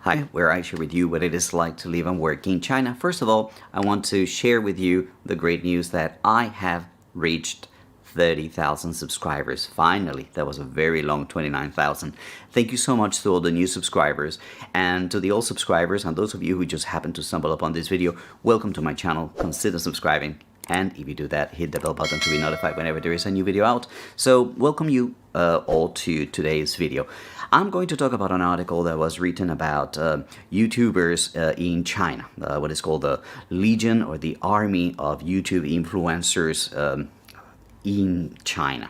Hi, where I share with you what it is like to live and work in China. First of all, I want to share with you the great news that I have reached 30,000 subscribers. Finally, that was a very long 29,000. Thank you so much to all the new subscribers and to the old subscribers and those of you who just happened to stumble upon this video. Welcome to my channel. Consider subscribing. And if you do that, hit the bell button to be notified whenever there is a new video out. So welcome you all to today's video. I'm going to talk about an article that was written about YouTubers in China, what is called the Legion or the Army of YouTube Influencers in China.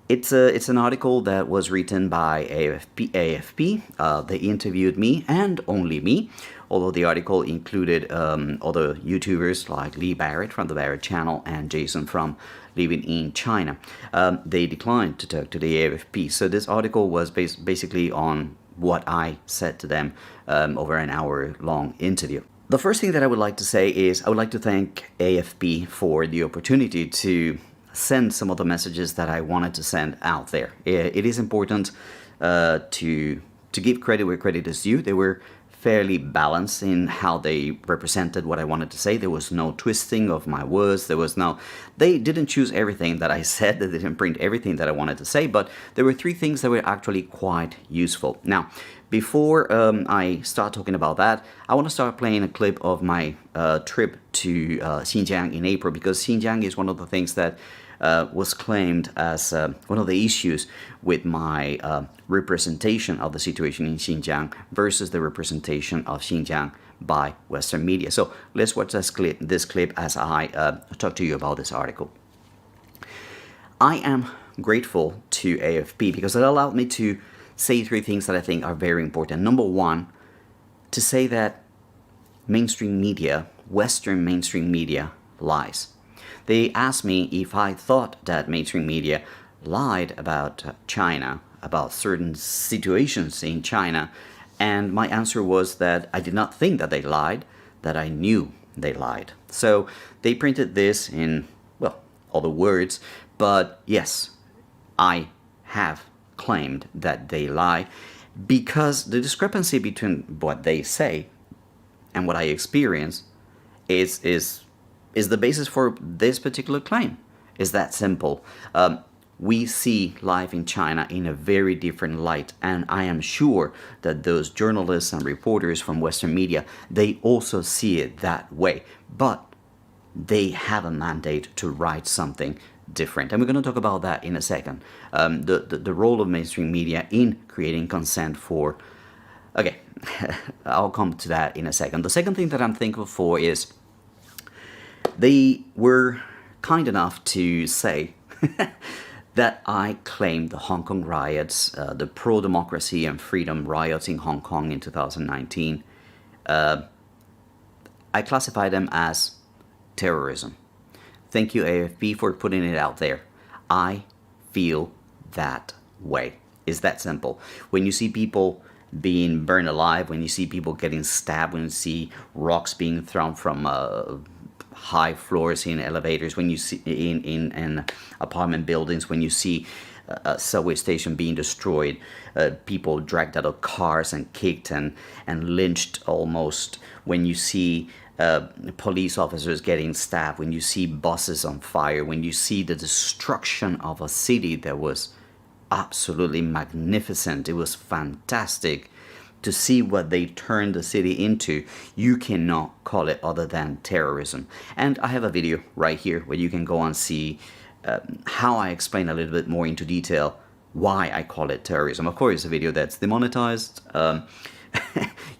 It's an article that was written by AFP. They interviewed me and only me, although the article included other YouTubers like Lee Barrett from the Barrett channel and Jason from Living in China. They declined to talk to the AFP. So this article was basically on what I said to them over an hour-long interview. The first thing that I would like to say is I would like to thank AFP for the opportunity to send some of the messages that I wanted to send out there. It is important to give credit where credit is due. They were fairly balanced in how they represented what I wanted to say. There was no twisting of my words. They didn't choose everything that I said. They didn't print everything that I wanted to say, but there were three things that were actually quite useful. Now, before I start talking about that, I want to start playing a clip of my trip to Xinjiang in April, because Xinjiang is one of the things that was claimed as one of the issues with my representation of the situation in Xinjiang versus the representation of Xinjiang by Western media. So let's watch this clip as I talk to you about this article. I am grateful to AFP because it allowed me to say three things that I think are very important. Number one, to say that mainstream media, Western mainstream media, lies. They asked me if I thought that mainstream media lied about China, about certain situations in China, and my answer was that I did not think that they lied, that I knew they lied. So they printed this in, well, other words, but yes, I have claimed that they lie, because the discrepancy between what they say and what I experience is the basis for this particular claim. Is that simple. We see life in China in a very different light, and I am sure that those journalists and reporters from Western media, they also see it that way, but they have a mandate to write something different, and we're going to talk about that in a second. The role of mainstream media in creating consent for... Okay, I'll come to that in a second. The second thing that I'm thankful for is they were kind enough to say that I claimed the Hong Kong riots, the pro-democracy and freedom riots in Hong Kong in 2019. I classify them as terrorism. Thank you, AFP, for putting it out there. I feel that way. It's that simple. When you see people being burned alive, when you see people getting stabbed, when you see rocks being thrown from high floors in elevators, when you see in apartment buildings, when you see a subway station being destroyed, people dragged out of cars and kicked and lynched almost, when you see police officers getting stabbed, when you see buses on fire, when you see the destruction of a city that was absolutely magnificent, it was fantastic to see what they turned the city into, you cannot call it other than terrorism. And I have a video right here where you can go and see how I explain a little bit more into detail why I call it terrorism. Of course, it's a video that's demonetized.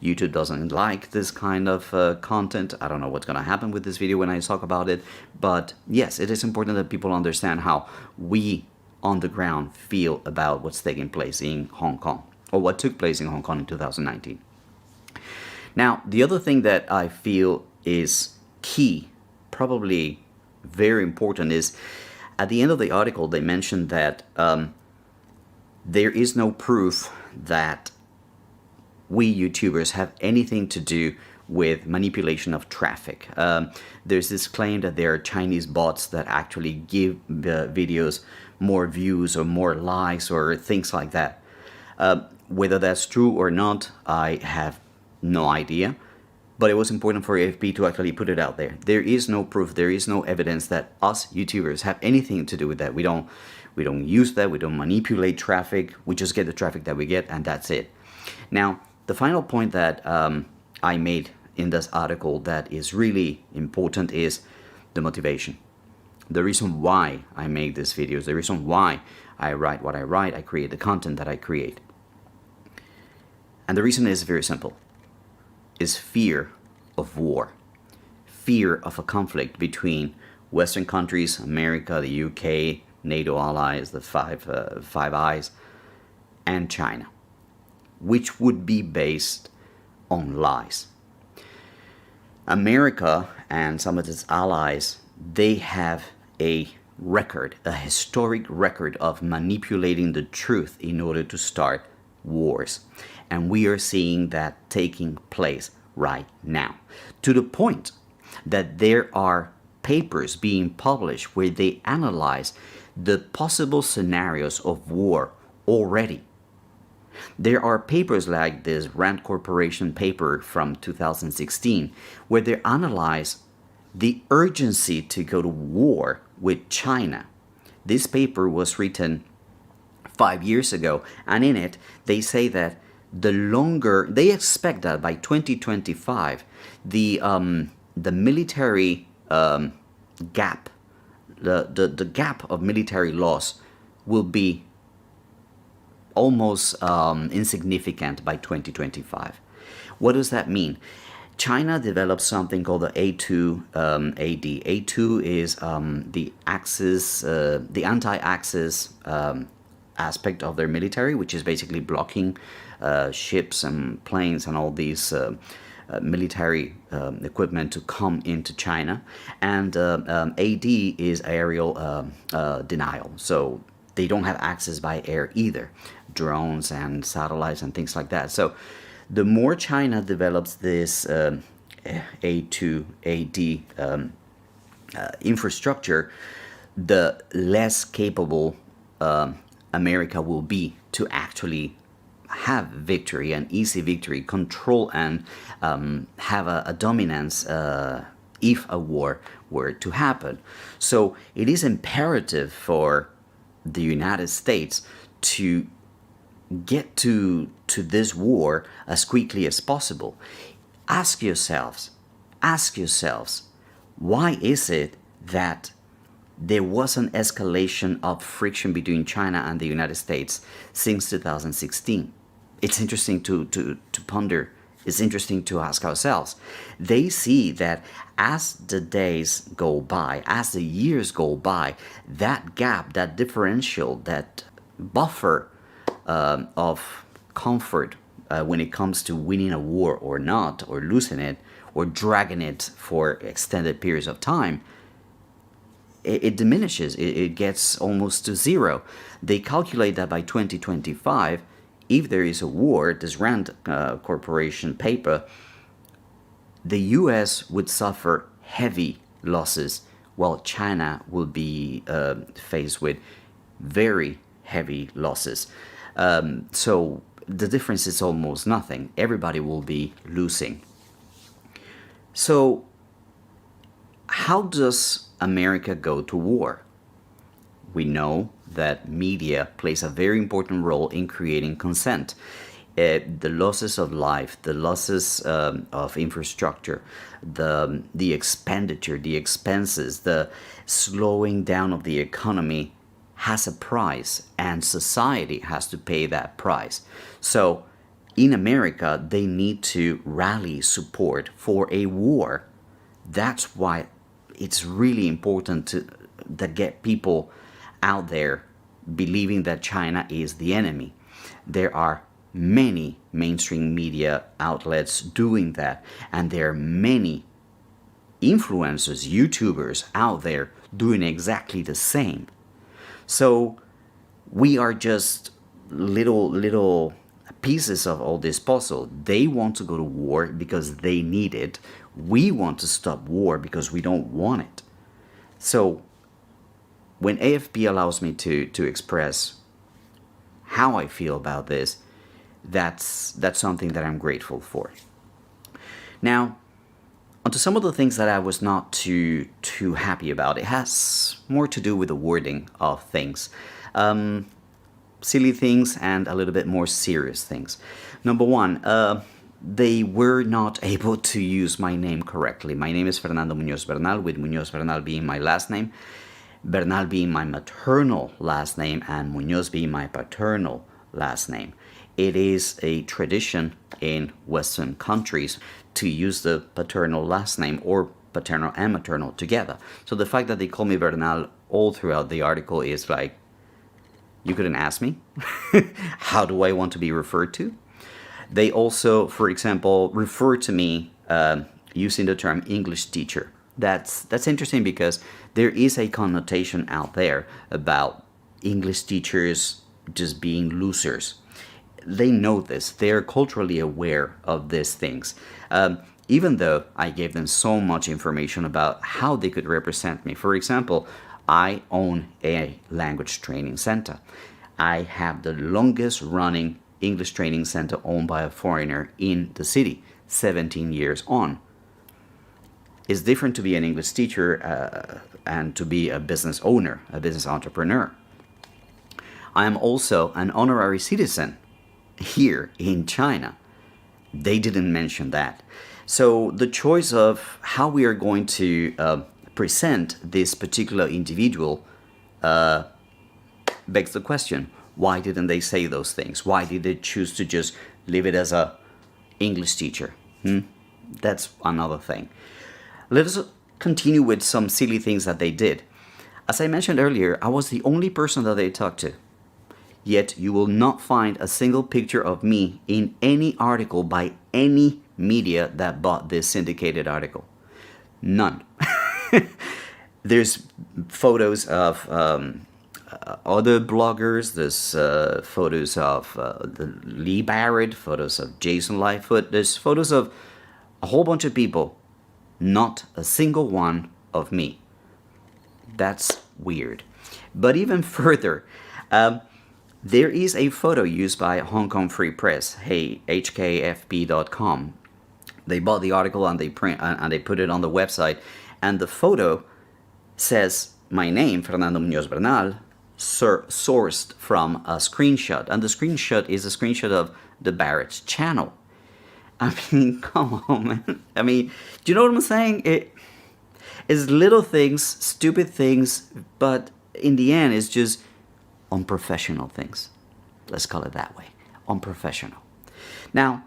YouTube doesn't like this kind of content. I don't know what's going to happen with this video when I talk about it. But yes, it is important that people understand how we on the ground feel about what's taking place in Hong Kong, or what took place in Hong Kong in 2019. Now, the other thing that I feel is key, probably very important, is at the end of the article they mentioned that there is no proof that we YouTubers have anything to do with manipulation of traffic. There's this claim that there are Chinese bots that actually give videos more views or more likes or things like that. Whether that's true or not, I have no idea. But it was important for AFP to actually put it out there. There is no proof, there is no evidence that us YouTubers have anything to do with that. We don't use that, we don't manipulate traffic, we just get the traffic that we get, and that's it. Now, the final point that I made in this article that is really important is the motivation. The reason why I make these videos, the reason why I write what I write, I create the content that I create. And the reason is very simple. Is fear of war. Fear of a conflict between Western countries, America, the UK, NATO allies, the Five Eyes, and China, which would be based on lies. America and some of its allies, they have a record, a historic record of manipulating the truth in order to start wars. And we are seeing that taking place right now, to the point that there are papers being published where they analyze the possible scenarios of war already. There are papers like this Rand Corporation paper from 2016 where they analyze the urgency to go to war with China. This paper was written 5 years ago, and in it they say that they expect that by 2025 the military gap, the gap of military loss will be almost insignificant by 2025. What does that mean? China developed something called the A2 AD. A2 is the anti-axis aspect of their military, which is basically blocking ships and planes and all these military equipment to come into China. And AD is aerial denial. So they don't have access by air either, drones and satellites and things like that. So the more China develops this A2 AD infrastructure, the less capable America will be to actually have victory, an easy victory, control and have a dominance if a war were to happen. So it is imperative for the United States to get to this war as quickly as possible. Ask yourselves, why is it that there was an escalation of friction between China and the United States since 2016? It's interesting to ponder. It's interesting to ask ourselves. They see that as the days go by, as the years go by, that gap, that differential, that buffer of comfort when it comes to winning a war or not, or losing it, or dragging it for extended periods of time, it diminishes. It gets almost to zero. They calculate that by 2025, if there is a war, this Rand Corporation paper, the US would suffer heavy losses, while China will be faced with very heavy losses. So the difference is almost nothing. Everybody will be losing. So how does America go to war? We know that media plays a very important role in creating consent. The losses of life, the losses of infrastructure, the expenditure, the expenses, the slowing down of the economy has a price, and society has to pay that price. So in America, they need to rally support for a war. That's why it's really important to get people out there believing that China is the enemy. There are many mainstream media outlets doing that, and there are many influencers, YouTubers out there doing exactly the same. So we are just little pieces of all this puzzle. They want to go to war because they need it. We want to stop war because we don't want it. So when AFP allows me to express how I feel about this, that's something that I'm grateful for. Now, onto some of the things that I was not too happy about. It has more to do with the wording of things. Silly things and a little bit more serious things. Number one, they were not able to use my name correctly. My name is Fernando Muñoz Bernal, with Muñoz Bernal being my last name, Bernal being my maternal last name, and Muñoz being my paternal last name. It is a tradition in Western countries to use the paternal last name, or paternal and maternal together. So the fact that they call me Bernal all throughout the article is like, you couldn't ask me? How do I want to be referred to? They also, for example, refer to me using the term English teacher. That's interesting because there is a connotation out there about English teachers just being losers. They know this. They're culturally aware of these things. Even though I gave them so much information about how they could represent me. For example, I own a language training center. I have the longest running English training center owned by a foreigner in the city, 17 years on. It's different to be an English teacher and to be a business owner, a business entrepreneur. I am also an honorary citizen here in China. They didn't mention that. So the choice of how we are going to present this particular individual begs the question, why didn't they say those things? Why did they choose to just leave it as a English teacher? That's another thing. Let us continue with some silly things that they did. As I mentioned earlier, I was the only person that they talked to. Yet you will not find a single picture of me in any article by any media that bought this syndicated article. None. There's photos of other bloggers. There's photos of Lee Barrett, photos of Jason Lightfoot. There's photos of a whole bunch of people. Not a single one of me. That's weird. But even further, there is a photo used by Hong Kong Free Press, hey, hkfp.com. They bought the article and they put it on the website, and the photo says my name, Fernando Muñoz Bernal, sourced from a screenshot, and the screenshot is a screenshot of the Barrett's channel. I mean, come on, man. I mean, do you know what I'm saying? It's little things, stupid things, but in the end, it's just unprofessional things. Let's call it that way. Unprofessional. Now,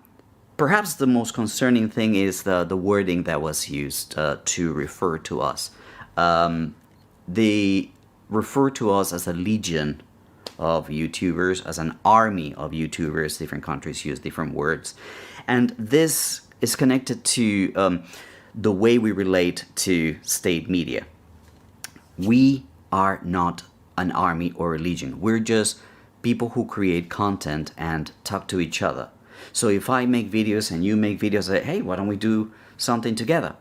perhaps the most concerning thing is the wording that was used to refer to us. They refer to us as a legion of YouTubers, as an army of YouTubers. Different countries use different words. And this is connected to the way we relate to state media. We are not an army or a legion. We're just people who create content and talk to each other. So if I make videos and you make videos, say, hey, why don't we do something together?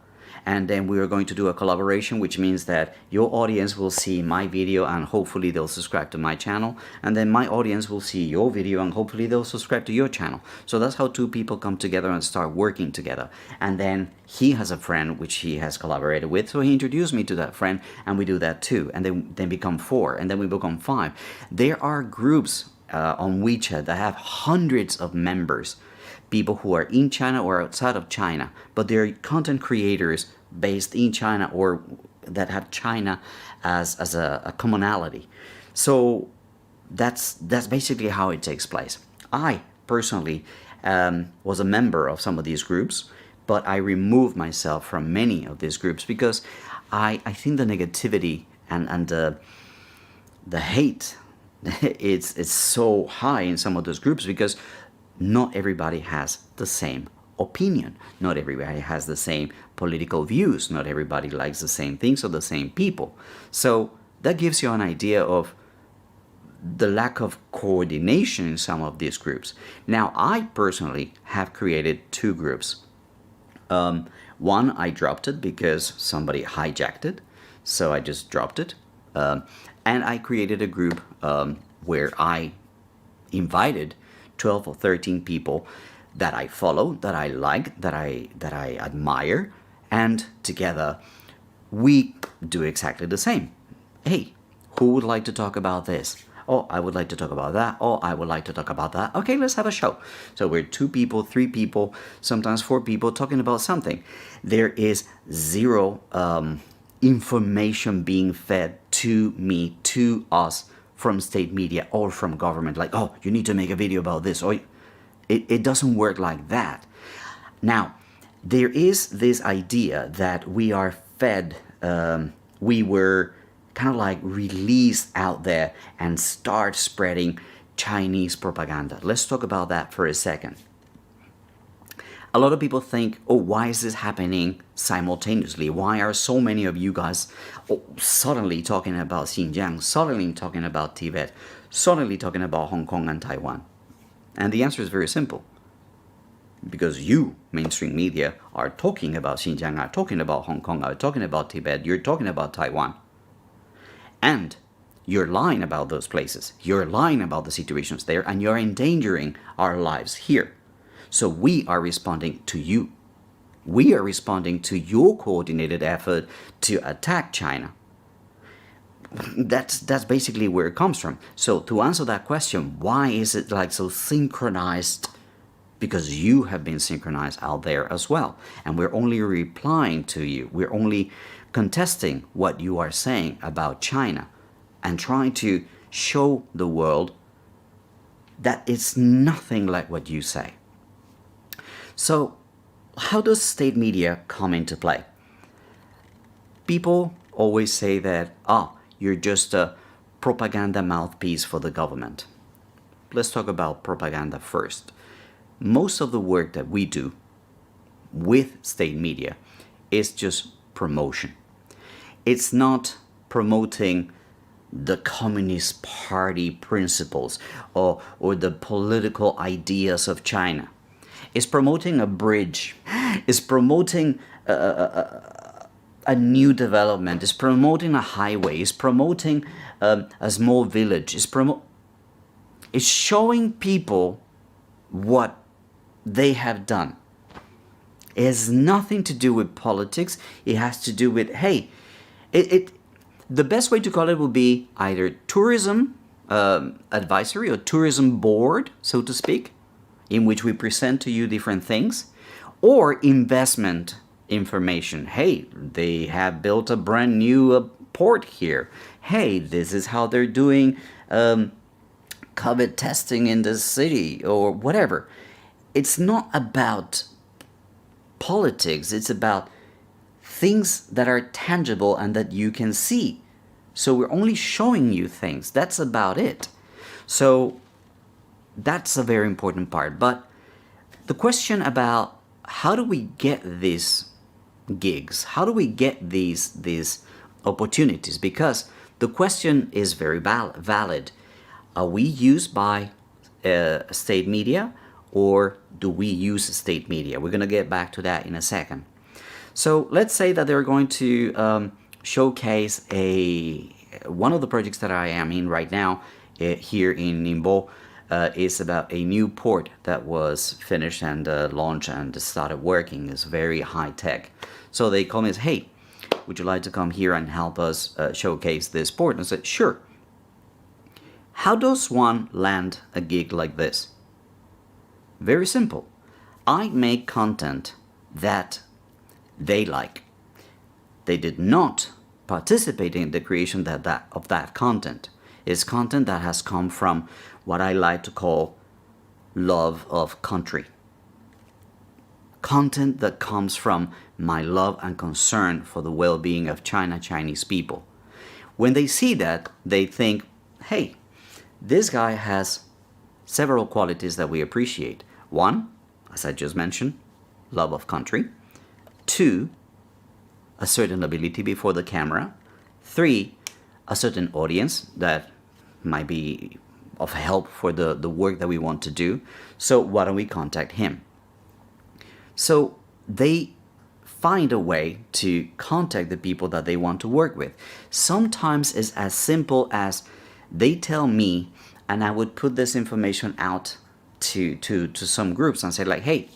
And then we are going to do a collaboration, which means that your audience will see my video and hopefully they'll subscribe to my channel. And then my audience will see your video and hopefully they'll subscribe to your channel. So that's how two people come together and start working together. And then he has a friend which he has collaborated with. So he introduced me to that friend and we do that too. And then become 4 and then we become 5. There are groups on WeChat that have hundreds of members. People who are in China or outside of China, but they're content creators based in China or that have China as a commonality. So that's basically how it takes place. I personally was a member of some of these groups, but I removed myself from many of these groups because I think the negativity and the hate it's so high in some of those groups because not everybody has the same opinion. Not everybody has the same political views. Not everybody likes the same things or the same people. So that gives you an idea of the lack of coordination in some of these groups. Now, I personally have created 2 groups. One, I dropped it because somebody hijacked it. So I just dropped it. And I created a group where I invited 12 or 13 people that I follow, that I like, that I admire, and together we do exactly the same. Hey, who would like to talk about this? Oh, I would like to talk about that. Oh, I would like to talk about that. Okay, let's have a show. So we're 2 people, 3 people, sometimes 4 people talking about something. There is zero information being fed to me, to us, from state media or from government. Like, oh, you need to make a video about this. Or it doesn't work like that. Now, there is this idea that we are fed, we were kind of like released out there and start spreading Chinese propaganda. Let's talk about that for a second. A lot of people think, oh, why is this happening simultaneously? Why are so many of you guys suddenly talking about Xinjiang, suddenly talking about Tibet, suddenly talking about Hong Kong and Taiwan? And the answer is very simple. Because you, mainstream media, are talking about Xinjiang, are talking about Hong Kong, are talking about Tibet, you're talking about Taiwan. And you're lying about those places. You're lying about the situations there, and you're endangering our lives here. So we are responding to you. We are responding to your coordinated effort to attack China. That's basically where it comes from. So to answer that question, why is it like so synchronized? Because you have been synchronized out there as well. And we're only replying to you. We're only contesting what you are saying about China and trying to show the world that it's nothing like what you say. So how does state media come into play? People always say that, you're just a propaganda mouthpiece for the government. Let's talk about propaganda first. Most of the work that we do with state media is just promotion. It's not promoting the Communist Party principles or the political ideas of China. It's promoting a bridge. It's promoting a new development. It's promoting a highway. It's promoting a small village. It's showing people what they have done. It has nothing to do with politics. It has to do with, hey, the best way to call it would be either tourism advisory or tourism board, so to speak, in which we present to you different things, or investment information. Hey, they have built a brand new port here. Hey, this is how they're doing COVID testing in the city, or whatever. It's not about politics. It's about things that are tangible and that you can see. So we're only showing you things. That's about it. So that's a very important part. But the question about how do we get these gigs? How do we get these opportunities? Because the question is very valid. Are we used by state media, or do we use state media? We're going to get back to that in a second. So let's say that they're going to showcase one of the projects that I am in right now here in Ningbo is about a new port that was finished and launched and started working. It's very high tech. So they call me and say, hey, would you like to come here and help us showcase this port? And I said, sure. How does one land a gig like this? Very simple. I make content that they like. They did not participate in the creation of that content. It's content that has come from what I like to call love of country. Content that comes from my love and concern for the well-being of Chinese people. When they see that, they think, hey, this guy has several qualities that we appreciate. One, as I just mentioned, love of country. Two, a certain ability before the camera. Three, a certain audience that might be of help for the work that we want to do. So why don't we contact him? So they find a way to contact the people that they want to work with. Sometimes it's as simple as they tell me, and I would put this information out to some groups and say like, hey,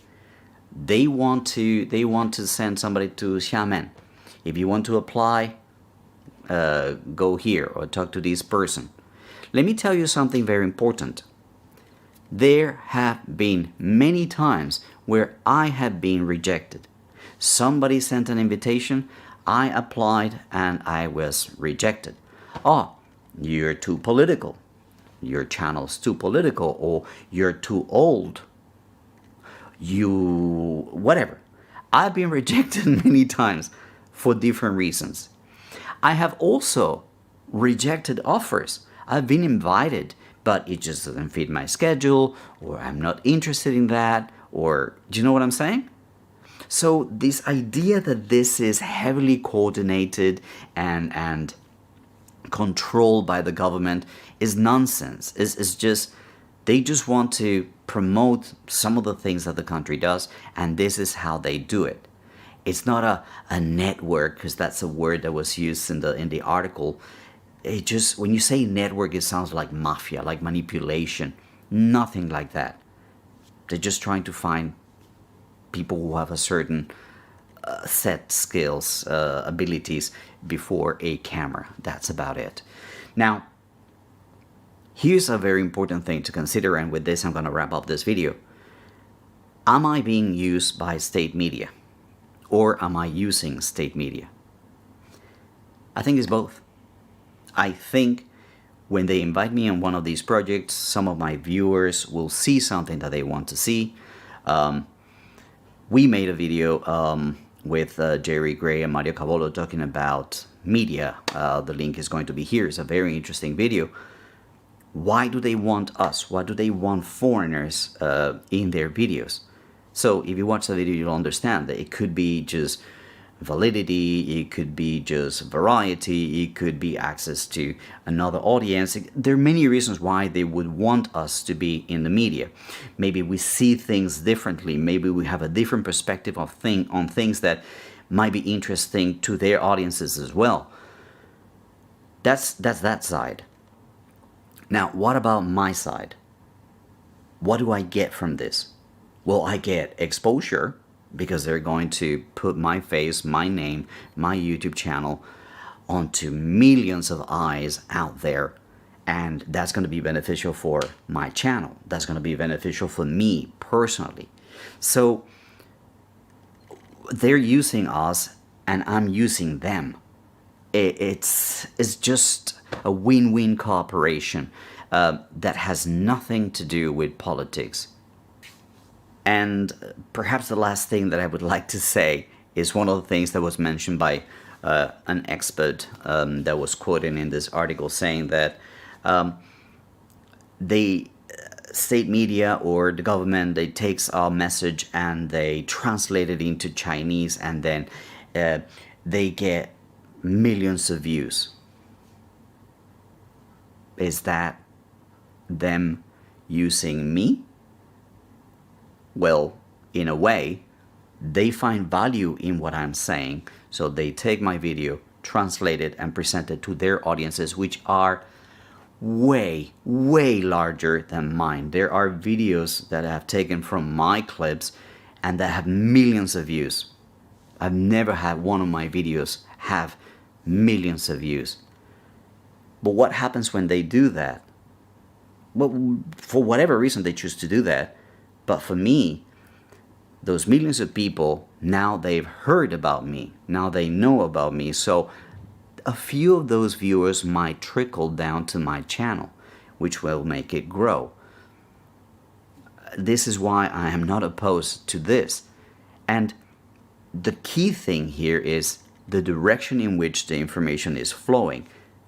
they want to send somebody to Xiamen. If you want to apply, go here or talk to this person. Let me tell you something very important. There have been many times where I have been rejected. Somebody sent an invitation, I applied, and I was rejected. Oh, you're too political. Your channel's too political, or you're too old. Whatever. I've been rejected many times for different reasons. I have also rejected offers. I've been invited, but it just doesn't fit my schedule, or I'm not interested in that, or do you know what I'm saying? So this idea that this is heavily coordinated and controlled by the government is nonsense. It's just, they just want to promote some of the things that the country does, and this is how they do it. It's not a network, because that's a word that was used in the article. It just, when you say network, it sounds like mafia, like manipulation. Nothing like that. They're just trying to find people who have a certain set skills, abilities before a camera. That's about it. Now, here's a very important thing to consider, and with this I'm going to wrap up this video. Am I being used by state media? Or am I using state media? I think it's both. I think when they invite me on one of these projects, some of my viewers will see something that they want to see. We made a video with Jerry Gray and Mario Cavolo talking about media. The link is going to be here. It's a very interesting video. Why do they want us? Why do they want foreigners in their videos? So if you watch the video, you'll understand that it could be just validity, it could be just variety, it could be access to another audience. There are many reasons why they would want us to be in the media. Maybe we see things differently. Maybe we have a different perspective on things that might be interesting to their audiences as well. That's that side. Now, what about my side? What do I get from this? Well, I get exposure, because they're going to put my face, my name, my YouTube channel onto millions of eyes out there. And that's going to be beneficial for my channel. That's going to be beneficial for me personally. So they're using us and I'm using them. It's just a win-win cooperation that has nothing to do with politics. And perhaps the last thing that I would like to say is one of the things that was mentioned by an expert that was quoted in this article, saying that the state media or the government, they takes our message and they translate it into Chinese, and then they get millions of views. Is that them using me? Well, in a way, they find value in what I'm saying, so they take my video, translate it, and present it to their audiences, which are way, way larger than mine. There are videos that I have taken from my clips and that have millions of views. I've never had one of my videos have millions of views. But what happens when they do that? Well, for whatever reason they choose to do that. But for me, those millions of people, now they've heard about me. Now they know about me. So a few of those viewers might trickle down to my channel, which will make it grow. This is why I am not opposed to this. And the key thing here is the direction in which the information is flowing.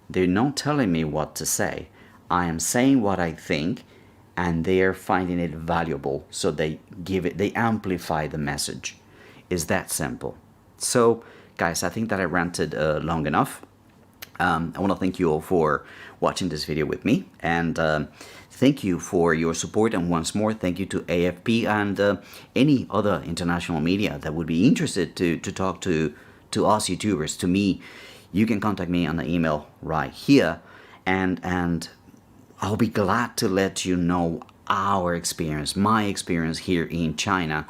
They're not telling me what to say. I am saying what I think, and they are finding it valuable, so they amplify the message. It's that simple. So, guys, I think that I ranted long enough. I want to thank you all for watching this video with me, and thank you for your support. And once more, thank you to AFP and any other international media that would be interested to talk to us YouTubers, to me. You can contact me on the email right here, and I'll be glad to let you know our experience, my experience here in China.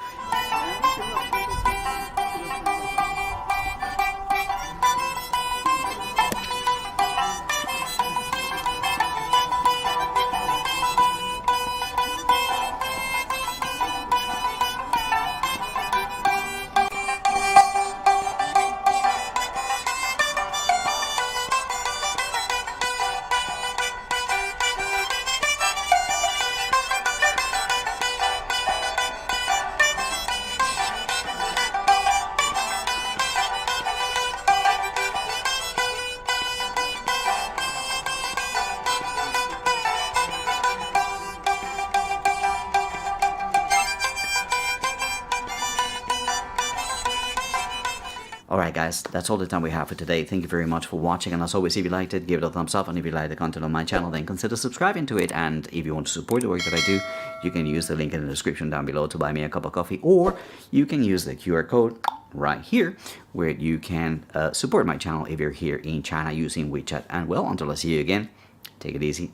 Alright guys, that's all the time we have for today. Thank you very much for watching, and as always, if you liked it, give it a thumbs up, and if you like the content on my channel, then consider subscribing to it. And if you want to support the work that I do, you can use the link in the description down below to buy me a cup of coffee, or you can use the QR code right here where you can support my channel if you're here in China using WeChat. And well, until I see you again, take it easy and